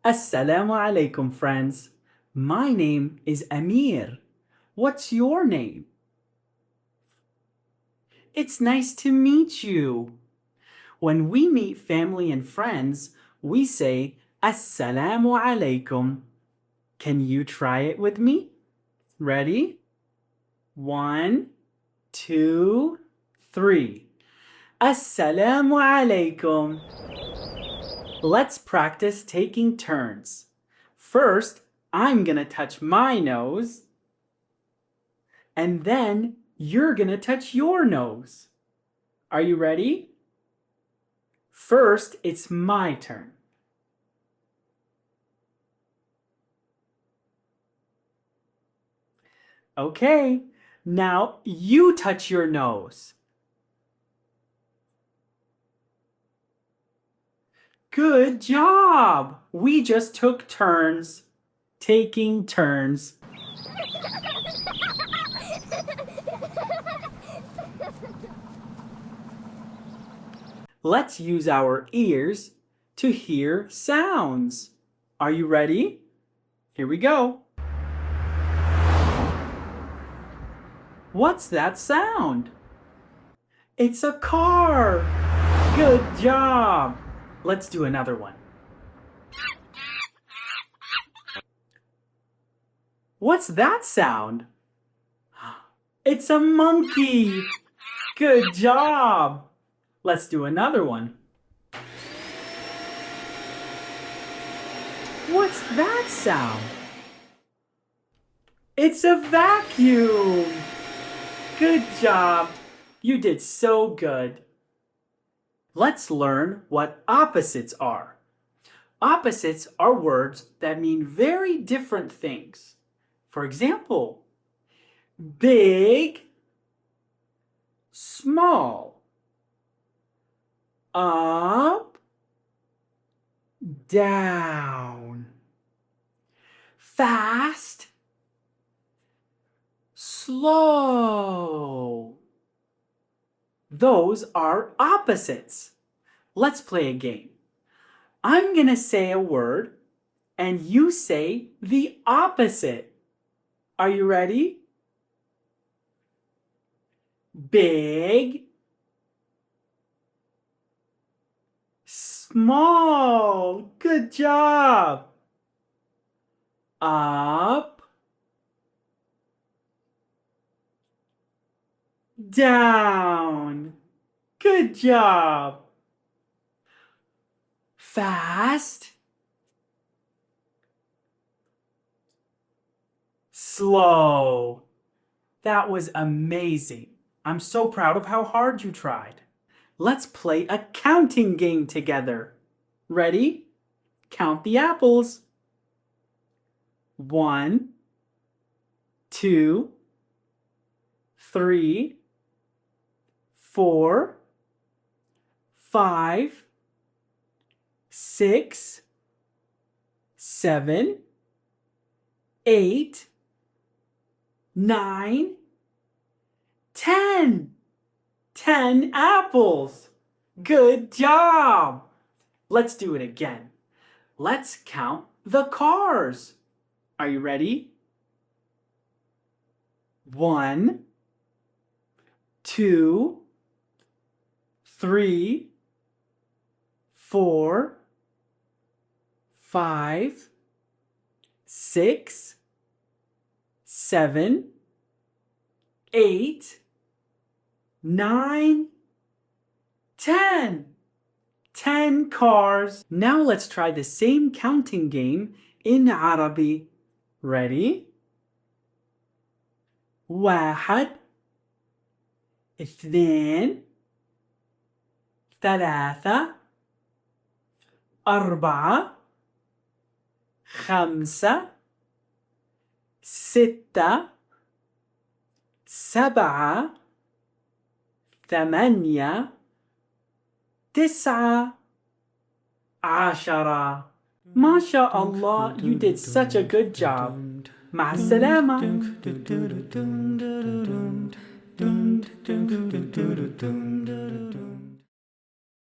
Assalamu alaikum, friends. My name is Ameer. What's your name? It's nice to meet you. When we meet family and friends, we say Assalamu alaikum. Can you try it with me? Ready? 1, 2, 3. Assalamu alaikum. Let's practice taking turns. First, I'm gonna touch my nose, and then you're gonna touch your nose. Are you ready? First, it's my turn. Okay, now you touch your nose. Good job! We just took turns. Taking turns. Let's use our ears to hear sounds. Are you ready? Here we go. What's that sound? It's a car! Good job! Let's do another one. What's that sound? It's a monkey! Good job! Let's do another one. What's that sound? It's a vacuum! Good job! You did so good. Let's learn what opposites are. Opposites are words that mean very different things. For example, big, small, up, down, fast, slow. Those are opposites. Let's play a game. I'm gonna say a word and you say the opposite. Are you ready? Big, small. Good job. Up, down. Good job. Fast, slow. That was amazing. I'm so proud of how hard you tried. Let's play a counting game together. Ready? Count the apples. 1, 2, 3, 4, 5, 6, 7, 8, 9, 10. 10 apples. Good job. Let's do it again. Let's count the cars. Are you ready? 1, 2, 3, 4, 5, 6, 7, 8, 9, 10. 10 cars. Now let's try the same counting game in Arabic. Ready? 1 2 3 4 5 6 7 8 9 10. MashaAllah, you did such a good job. مع السلامة.